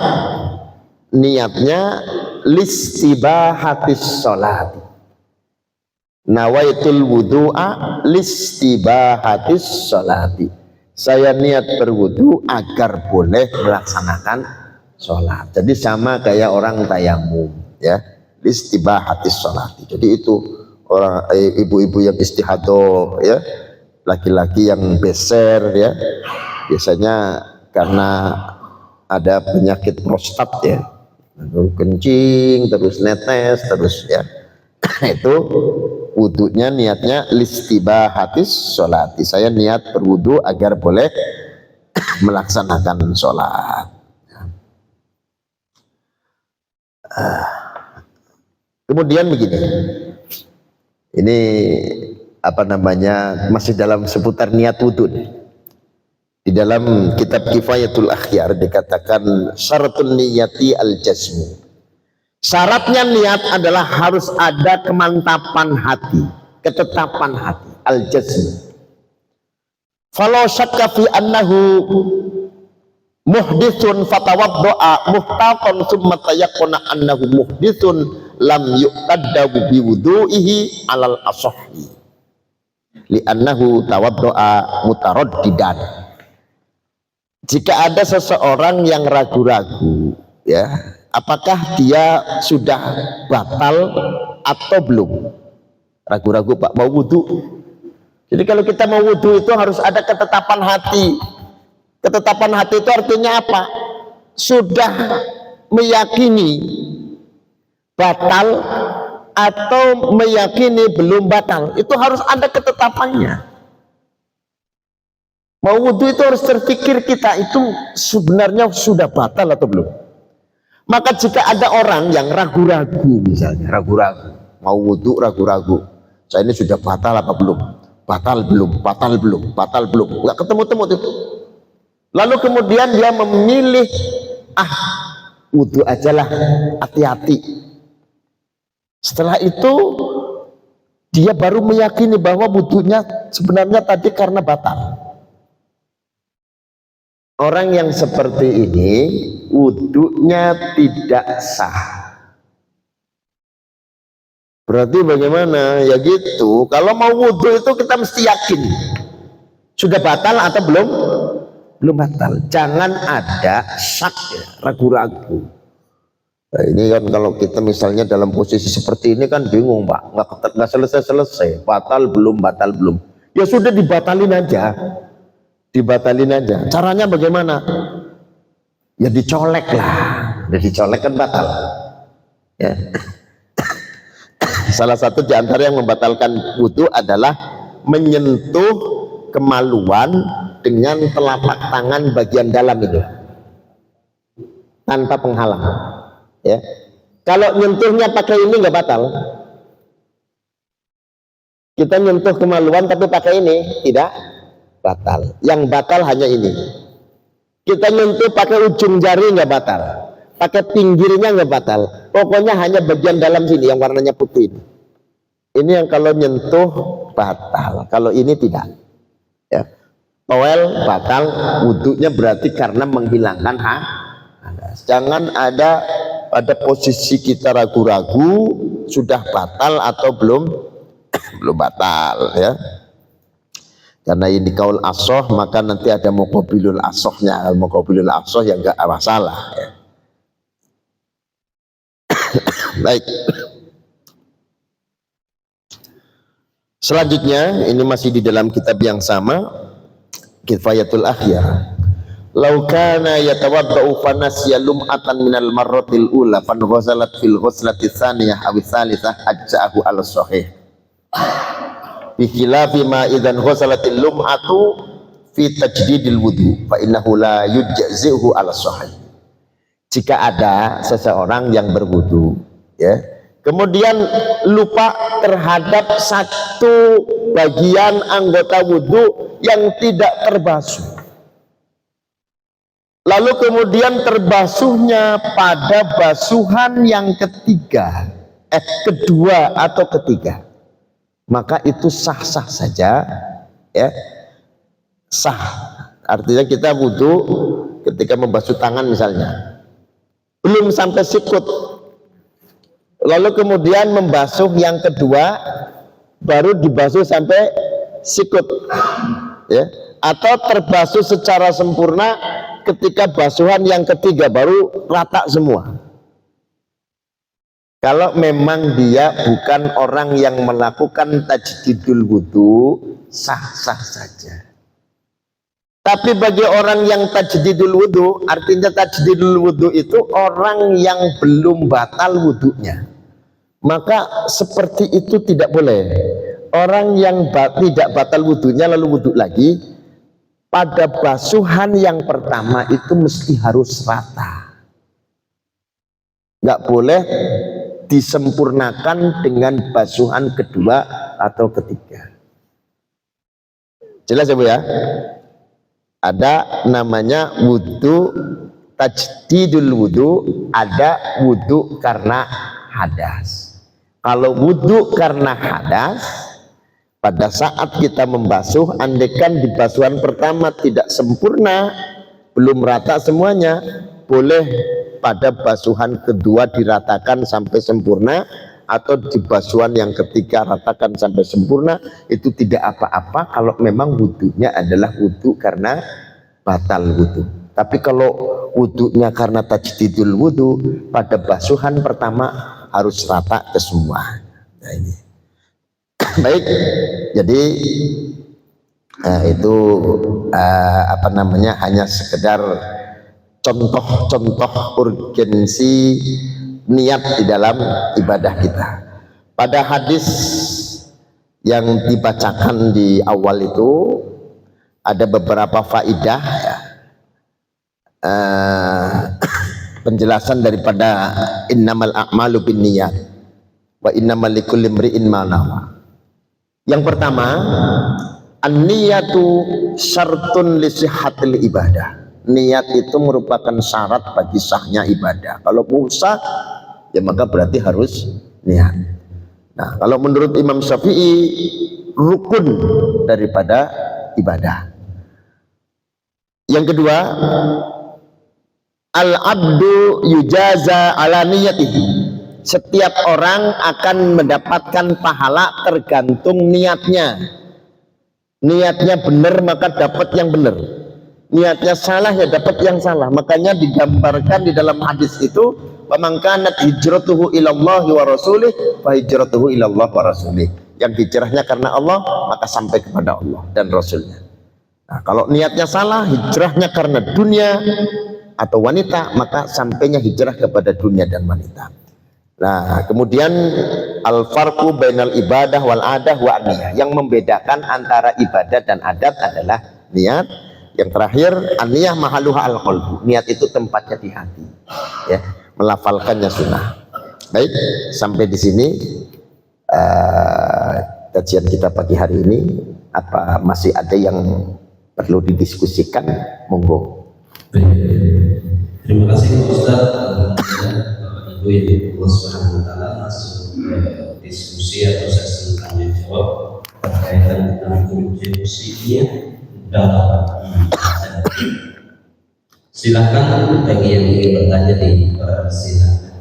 Speaker 1: niatnya listibahatis sholati. Nawaitul wudu'a listibahatis sholati. Saya niat berwudu agar boleh melaksanakan sholat. Jadi sama kayak orang tayamum, ya, listibahatis sholati. Jadi itu orang ibu-ibu yang istihadah, ya, laki-laki yang beser, ya, biasanya karena ada penyakit prostat, ya, kencing terus netes terus, ya, itu wudunya niatnya listibahatis sholati. Saya niat berwudu agar boleh melaksanakan sholat. Kemudian begini, ini apa namanya, masih dalam seputar niat wudu. Di dalam kitab Kifayatul Akhyar dikatakan syaratul niyati al-jazmu. Syaratnya niat adalah harus ada kemantapan hati, ketetapan hati, al-jazm. Falau syakka fi annahu muhditsun fatawaddo'a muhtaqan summa tayaqqana annahu muhditsun lam yuqaddabu bi wudu'ihi alal asahhi li'annahu tawaddo'a mutaraddidan. Jika ada seseorang yang ragu-ragu, ya, apakah dia sudah batal atau belum? Ragu-ragu, Pak, mau wudu. Jadi kalau kita mau wudu itu harus ada ketetapan hati. Ketetapan hati itu artinya apa? Sudah meyakini batal atau meyakini belum batal. Itu harus ada ketetapannya. Mau wudu itu harus terpikir kita itu sebenarnya sudah batal atau belum. Maka jika ada orang yang ragu-ragu, misalnya ragu-ragu, mau wudu ragu-ragu, saya ini sudah batal apa belum? Batal belum, batal belum, batal belum, nggak ketemu-temu itu. Lalu kemudian dia memilih, wudu ajalah, hati-hati. Setelah itu dia baru meyakini bahwa wudunya sebenarnya tadi karena batal. Orang yang seperti ini wudunya tidak sah. Berarti bagaimana? Ya gitu. Kalau mau wudu itu kita mesti yakin sudah batal atau belum? Belum batal. Jangan ada syak, ragu-ragu. Nah, ini kan kalau kita misalnya dalam posisi seperti ini kan bingung, Pak. Nggak selesai-selesai. Batal belum, batal belum. Ya sudah dibatalin aja. Dibatalin aja. Caranya bagaimana? Ya dicolek lah. Ya dicolek kan batal. Ya. Salah satu di antara yang membatalkan wudu adalah menyentuh kemaluan dengan telapak tangan bagian dalam itu tanpa penghalang. Ya. Kalau nyentuhnya pakai ini nggak batal. Kita nyentuh kemaluan tapi pakai ini tidak batal. Yang batal hanya ini. Kita nyentuh pakai ujung jari nggak batal, pakai pinggirnya nggak batal. Pokoknya hanya bagian dalam sini yang warnanya putih. Ini yang kalau nyentuh batal. Kalau ini tidak. Ya. Towel batal, wudunya berarti karena menghilangkan hadas. Jangan ada pada posisi kita ragu-ragu sudah batal atau belum belum batal, ya. Karena ini kaul asoh, maka nanti ada muqabilul asohnya. Muqabilul asoh yang enggak masalah, ya. Baik. Selanjutnya, ini masih di dalam kitab yang sama, Kifayatul Akhyar. Lau kana yatawaddau fa nasya lum'atan minal marratil ula fan ghasalat fil ghuslati tsaniyah aw tsalitsah ajza'ahu al sahih. Bikhilafi ma idzan ghusalatil lum'atu fi tajdidil wudu fa innahu la yujzi'uhu ala sahih. Jika ada seseorang yang berwudu, ya, kemudian lupa terhadap satu bagian anggota wudu yang tidak terbasuh, lalu kemudian terbasuhnya pada basuhan yang kedua atau ketiga, maka itu sah-sah saja, ya, sah. Artinya kita wudu ketika membasuh tangan misalnya belum sampai sikut, lalu kemudian membasuh yang kedua, baru dibasuh sampai sikut, ya, atau terbasuh secara sempurna ketika basuhan yang ketiga baru rata semua. Kalau memang dia bukan orang yang melakukan tajdidul wudu, sah-sah saja. Tapi bagi orang yang tajdidul wudu, artinya tajdidul wudu itu orang yang belum batal wudunya, maka seperti itu tidak boleh. Orang yang tidak batal wudunya lalu wudu lagi, pada basuhan yang pertama itu mesti harus rata, nggak boleh disempurnakan dengan basuhan kedua atau ketiga. Jelas ya Bu ya? Ada namanya wudu tajdidul wudu, ada wudu karena hadas. Kalau wudu karena hadas, pada saat kita membasuh, andaikan di basuhan pertama tidak sempurna, belum rata semuanya, boleh pada basuhan kedua diratakan sampai sempurna, atau di basuhan yang ketiga ratakan sampai sempurna. Itu tidak apa-apa kalau memang wudunya adalah wudu karena batal wudu. Tapi kalau wudunya karena tajdidul wudu, pada basuhan pertama harus rata ke semua. Nah ini baik, jadi itu apa namanya, hanya sekedar contoh-contoh urgensi niat di dalam ibadah kita. Pada hadis yang dibacakan di awal itu ada beberapa faidah, ya, penjelasan daripada innamal a'malu binniyat wa innamal likulli imri'in ma nawa. Yang pertama, an-niyatu syartun li sihhatil ibadah. Niat itu merupakan syarat bagi sahnya ibadah. Kalau mau sah, ya maka berarti harus niat. Nah, kalau menurut Imam Syafi'i, rukun daripada ibadah. Yang kedua, al-abdu yujaza ala niyatihi. Setiap orang akan mendapatkan pahala tergantung niatnya. Niatnya benar maka dapat yang benar, niatnya salah ya dapat yang salah. Makanya digambarkan di dalam hadis itu, "Man kanat hijratuhu ilallahi wa rasulih fa hijratuhu ilallah wa rasulih." Yang hijrahnya karena Allah, maka sampai kepada Allah dan Rasulnya. Nah, kalau niatnya salah, hijrahnya karena dunia atau wanita, maka sampainya hijrah kepada dunia dan wanita. Nah, kemudian al-farqu bainal ibadah wal adah wa niyah. Yang membedakan antara ibadah dan adat adalah niat. Yang terakhir, an-niyah mahaluha al-qalbu. Niat itu tempatnya di hati. Ya, melafalkannya sunnah. Baik, sampai di sini kajian kita pagi hari ini. Apa masih ada yang perlu didiskusikan? Monggo.
Speaker 2: Terima kasih Pak Ustadz. Bapak Ibu yang Allah Subhanahu wa taala, masuk diskusi atau sesi tanya jawab berkaitan dengan urgensinya dalam ibadah. Silakan bagi yang ingin bertanya silakan.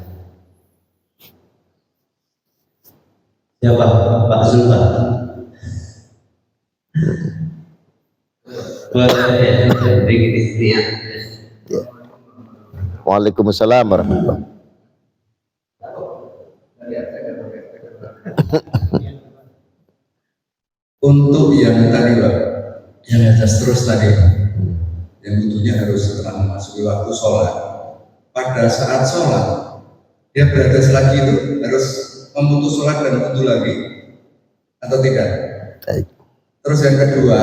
Speaker 2: Siapa? Pak Zulfan.
Speaker 1: Waalaikumsalam warahmatullahi.
Speaker 3: Untuk yang tadi Pak, yang atas terus tadi, yang tentunya harus setelah memasuki waktu sholat. Pada saat sholat, dia berhadas lagi itu harus memutus sholat dan wudu lagi atau tidak? Terus yang kedua,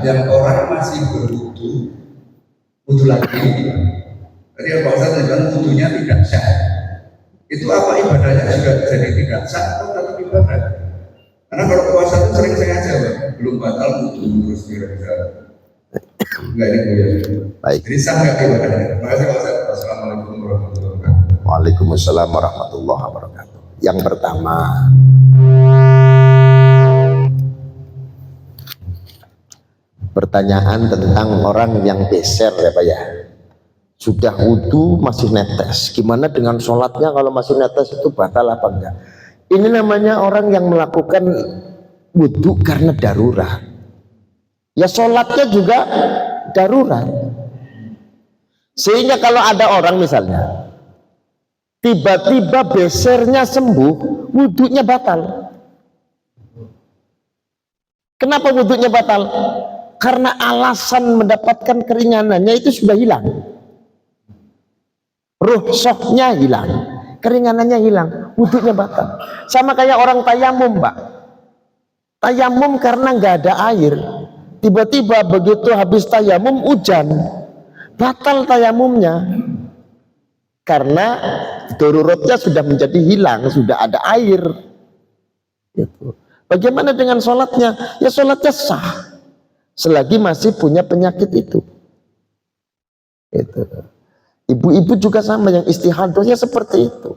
Speaker 3: yang orang masih berwudu, wudu lagi. Tadi Pak Ustadz bilang wudunya tidak sah. Itu apa ibadahnya juga jadi tidak sah atau tetap ibadah? Karena kalau puasa itu sering sengaja Pak, belum batal wudu terus kira-kira. Enggak ini Bu ya.
Speaker 1: Baik.
Speaker 3: Jadi sah nggak ibadahnya? Terima kasih Pak Ustadz. Wassalamualaikum warahmatullahi wabarakatuh.
Speaker 1: Waalaikumsalam warahmatullahi wabarakatuh. Yang pertama, pertanyaan tentang orang yang beser ya Pak ya. Sudah wudu masih netes. Gimana dengan sholatnya kalau masih netes, itu batal apa enggak? Ini namanya orang yang melakukan wudu karena darurat. Ya sholatnya juga darurat. Sehingga kalau ada orang misalnya tiba-tiba besernya sembuh, wudunya batal. Kenapa wudunya batal? Karena alasan mendapatkan keringanannya itu sudah hilang. Rukhsahnya hilang, keringanannya hilang, wudunya batal. Sama kayak orang tayamum, Pak. Tayamum karena nggak ada air. Tiba-tiba begitu habis tayamum hujan, batal tayamumnya. Karena daruratnya sudah menjadi hilang, sudah ada air. Gitu. Bagaimana dengan sholatnya? Ya sholatnya sah, selagi masih punya penyakit itu. Gitu. Ibu-ibu juga sama, yang istihadahnya seperti itu.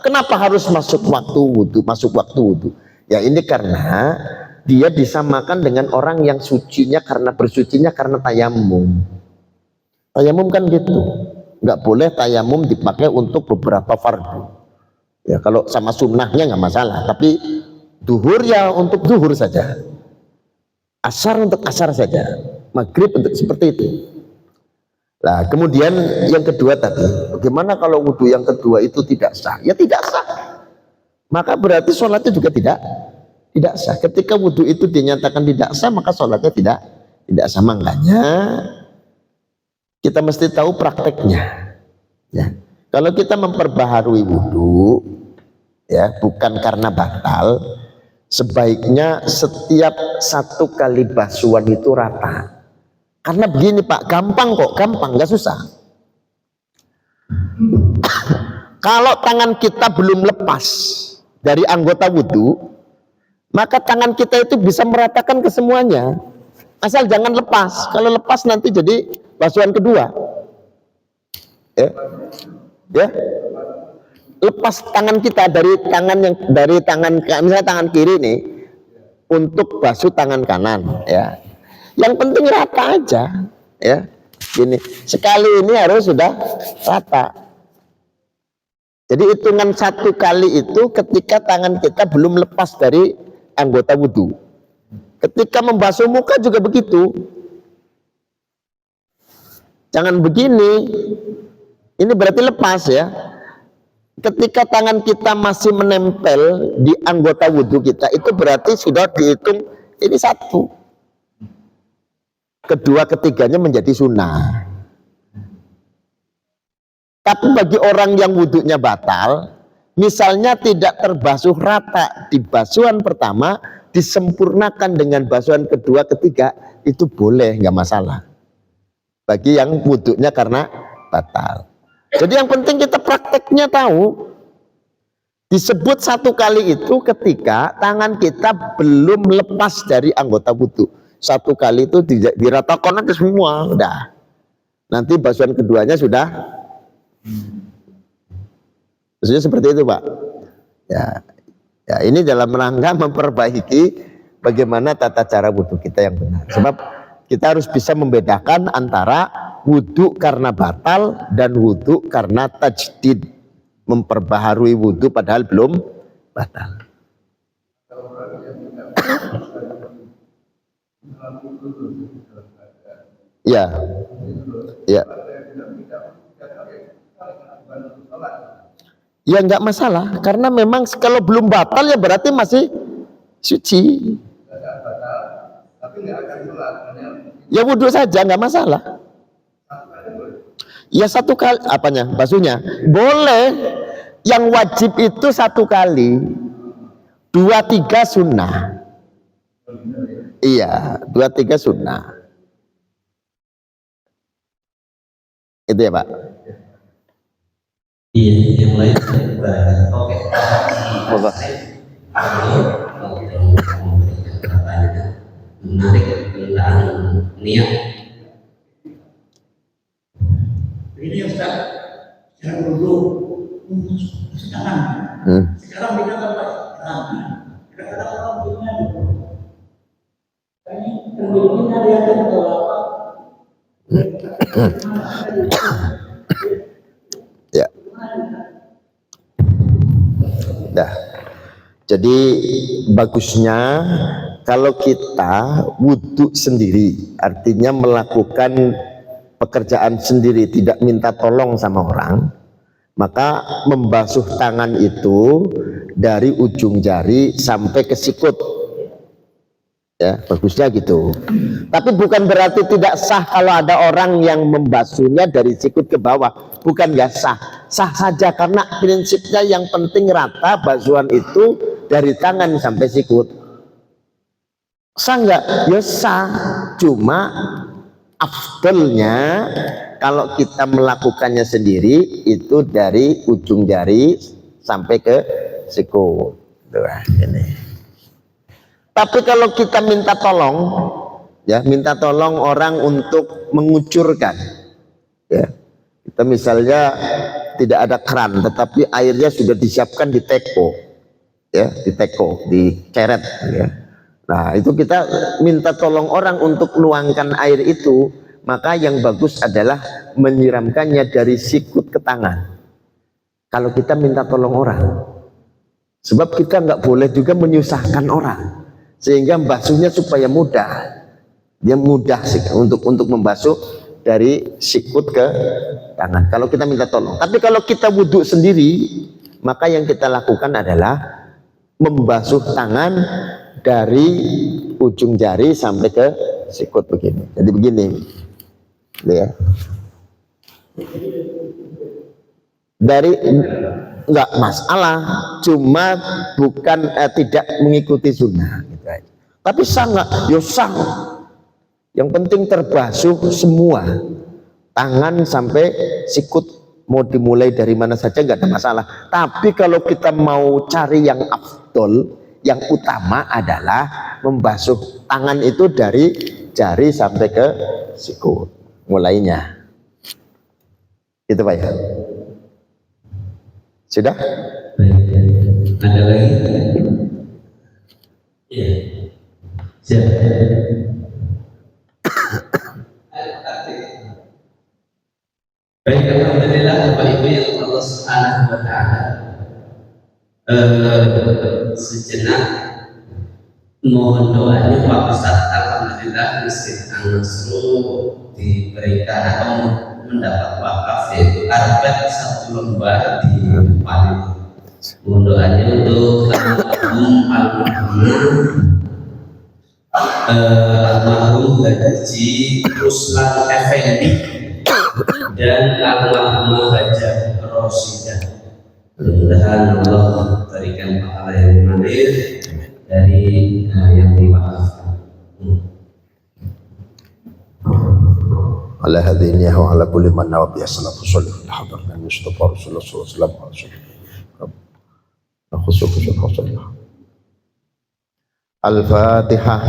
Speaker 1: Kenapa harus masuk waktu wudu? Masuk waktu wudu. Ya ini karena dia disamakan dengan orang yang sucinya karena bersucinya karena tayamum. Tayamum kan gitu. Nggak boleh tayamum dipakai untuk beberapa fardu. Ya kalau sama sunnahnya nggak masalah. Tapi duhur ya untuk duhur saja. Asar untuk asar saja. Maghrib untuk seperti itu. Nah, kemudian yang kedua tadi, bagaimana kalau wudhu yang kedua itu tidak sah? Ya tidak sah. Maka berarti sholatnya juga tidak sah. Ketika wudhu itu dinyatakan tidak sah, maka sholatnya tidak sah. Makanya kita mesti tahu prakteknya. Ya. Kalau kita memperbaharui wudhu, ya bukan karena batal, sebaiknya setiap 1 kali basuhan itu rata. Karena begini Pak, gampang kok, gampang, nggak susah. Kalau tangan kita belum lepas dari anggota wudhu, maka tangan kita itu bisa meratakan ke semuanya. Asal jangan lepas. Kalau lepas nanti jadi basuhan kedua. Ya. Lepas tangan kita dari tangan misalnya tangan kiri nih untuk basuh tangan kanan, ya. Yang penting rata aja, ya. Gini, sekali ini harus sudah rata. Jadi hitungan 1 kali itu ketika tangan kita belum lepas dari anggota wudhu. Ketika membasuh muka juga begitu. Jangan begini. Ini berarti lepas ya. Ketika tangan kita masih menempel di anggota wudhu kita, itu berarti sudah dihitung ini 1. Kedua ketiganya menjadi sunnah. Tapi bagi orang yang wudhunya batal, misalnya tidak terbasuh rata di basuhan pertama, disempurnakan dengan basuhan kedua ketiga, itu boleh, nggak masalah. Bagi yang wudhunya karena batal. Jadi yang penting kita prakteknya tahu. Disebut 1 kali itu ketika tangan kita belum lepas dari anggota wudhu. 1 kali itu diratakan aja semua, udah. Nanti basuhan keduanya sudah. Maksudnya seperti itu Pak. Ya ini dalam rangka memperbaiki bagaimana tata cara wudhu kita yang benar. Sebab kita harus bisa membedakan antara wudhu karena batal dan wudhu karena tajdid, memperbaharui wudhu padahal belum batal. Ya, ya nggak masalah, karena memang kalau belum batal ya berarti masih suci. Ya wudhu saja nggak masalah. Ya 1 kali, apanya? Basuhnya boleh. Yang wajib itu 1 kali, 2, 3 sunnah. Iya, 2, 3 sunnah. Itu ya Pak.
Speaker 2: Iya, yang lain oke. Menarik tentang niat. Ini Ustaz, sekarang dulu sekarang kita kan kadang-kadang orang punya ini ada yang
Speaker 1: Jadi bagusnya kalau kita wudhu sendiri, artinya melakukan pekerjaan sendiri, tidak minta tolong sama orang, maka membasuh tangan itu dari ujung jari sampai ke sikut, ya bagusnya gitu. Tapi bukan berarti tidak sah kalau ada orang yang membasuhnya dari sikut ke bawah, bukan, ya sah saja, karena prinsipnya yang penting rata basuhan itu dari tangan sampai sikut. Sah nggak? Ya sah, cuma afdalnya kalau kita melakukannya sendiri itu dari ujung jari sampai ke sikut. Ini. Tapi kalau kita minta tolong, ya minta tolong orang untuk mengucurkan, ya kita misalnya tidak ada keran, tetapi airnya sudah disiapkan di teko, ya di teko, di ceret, ya. Nah itu kita minta tolong orang untuk nuangkan air itu, maka yang bagus adalah menyiramkannya dari sikut ke tangan. Kalau kita minta tolong orang, sebab kita nggak boleh juga menyusahkan orang, sehingga membasuhnya supaya mudah. Dia mudah sih untuk membasuh dari sikut ke tangan. Kalau kita minta tolong. Tapi kalau kita wudhu sendiri, maka yang kita lakukan adalah membasuh tangan dari ujung jari sampai ke sikut begini. Jadi begini, ya. Dari enggak masalah, cuma bukan tidak mengikuti sunnah. Gitu aja. Tapi sangat, ya sah. Yang penting terbasuh semua, tangan sampai sikut, mau dimulai dari mana saja nggak ada masalah. Tapi kalau kita mau cari yang afdol, yang utama adalah membasuh tangan itu dari jari sampai ke sikut, mulainya. Itu Pak ya. Sudah?
Speaker 2: Baik. Ada lagi? Iya. Siap. Baik, alhamdulillah Bapak Ibu yang Allah Subhanahu wa taala. Sejenak mohon doanya Pak Ustaz. Alhamdulillah Masjid An-Nasru diberikan atau mendapat wakaf yaitu arbet 1 lembar di Palu. Mohon doanya untuk almarhum Haji Ruslan Effendi dan almarhumah Haja Rosidah. Mudah-mudahan Allah berikan pahala yang mengalir dari yang diwakafkan.
Speaker 1: Ala hadhihi wa ala kulli man nawa bi salatu sallallahu alaihi wa Mustafa Rasulullah sallallahu alaihi wasallam. Al-Fatihah.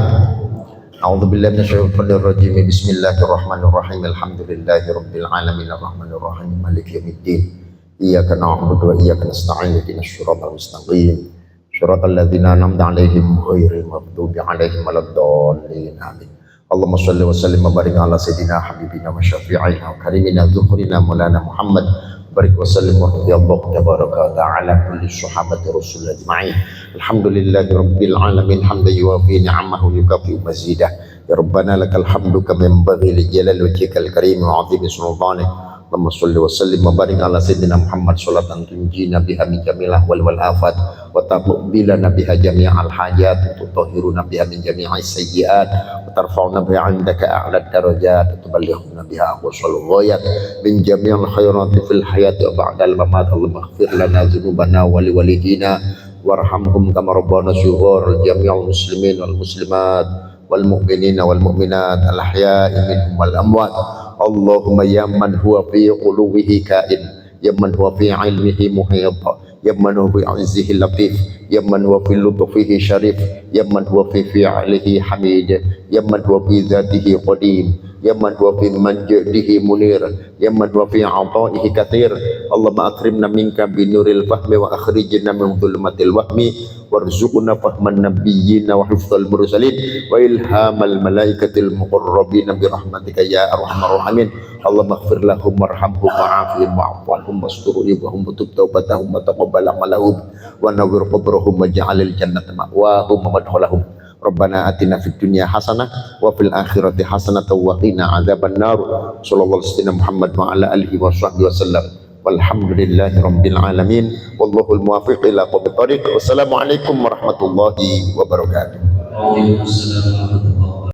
Speaker 1: A'udzu billahi minasyaitonir rajim. Bismillahirrahmanirrahim. Alhamdulillahi rabbil alamin arrahmanir rahim maliki yaumiddin. Iyyaka na'budu wa iyyaka nasta'in ihdinas siratal mustaqim siratal ladzina an'amta 'alaihim ghairil maghdubi 'alaihim waladdallin. Amin. Allahumma shalli wa sallim wa barik ala sayidina habibina wa syafi'ina wa karimina dhukrina maulana Muhammad barik wa sallim wa radiyallahu tabaraka wa ta'ala kulli sahabati rasul ajma'in. Alhamdulillahi rabbil alamin hamdan yuwafi ni'amahu yukafi mazidah. Ya rabbana lakal hamdu kama yanbaghi li jalali wajhikal karim wa 'azimi sultanik. Allahumma sholli wa sallim wa barik ala sayyidina Muhammad sholatan tunjina biha min jamilah wal afat wa taqbilana biha jami'al hajat wa tutahhiruna biha min jami'is sayyiat wa tarfa'una biha 'indaka a'la darajat wa tuballighuna biha aqsal ghayat min jami'il khairati fil hayati wa ba'dal mamat. Allahumma ighfir lana dzunubana wa liwalidina warhamhum kama rabbana shughur jami'al muslimin wal muslimat wal mu'minina wal mu'minat al ahya'i minhum wal amwat. Allahumma ya man huwa fi qulubihi kain, ya man huwa fi ilmihi muhit, ya man huwa fi izzihi latif, ya man huwa fi lutfihi syarif, ya man huwa fi fi'lihi hamid, ya man huwa fi dzatihi qadim, ya man huwa fi manjadihi munir, ya man huwa fi 'ata'ihi katsir. Allahumma akrimna minka bi nuril fahmi wa akhrijna min dhulumatil wahmi warzuqna fahman nabiyyin wa hifdzal mursalin wa ilhamal malaikatil muqarrabin bi rahmatika ya arhamar rahimin. Allahumma ighfir lahum warhamhum wa'afihim wa'fu anhum wastur ibahum wa tub taubatahum wa taqabbal amalahum wa nawwir qabrahum waj'alil jannata ma'wahum wa madkhalahum. Rabbana atina fid dunya hasanah wa fil akhirati hasanah wa qina adzabannar. Sallallahu alaihi wasallam Muhammad wa ala alihi wa sahbihi wasallam. Walhamdulillahi rabbil alamin. Wallahul muwaffiq ila aqwamit thoriq. Wassalamualaikum warahmatullahi wabarakatuh.
Speaker 2: Waalaikumsalam warahmatullahi wabarakatuh.